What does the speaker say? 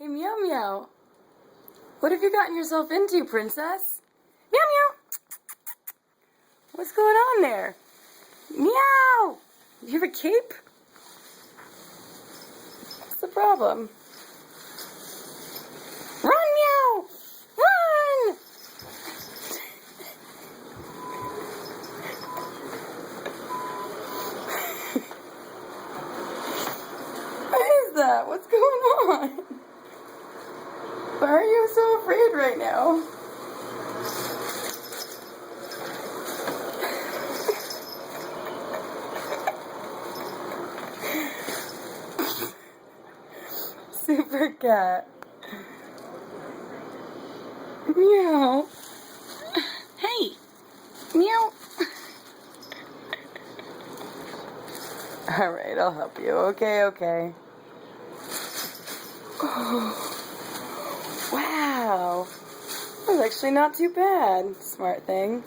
Hey, Meow Meow. What have you gotten yourself into, princess? Meow Meow. What's going on there? Meow. You have a cape? What's the problem? Run, Meow. Run. What is that? What's going on? Why are you so afraid right now? Super cat. Meow. Hey. Meow. Alright, I'll help you. Okay. Oh. Wow. That was actually not too bad. Smart thing.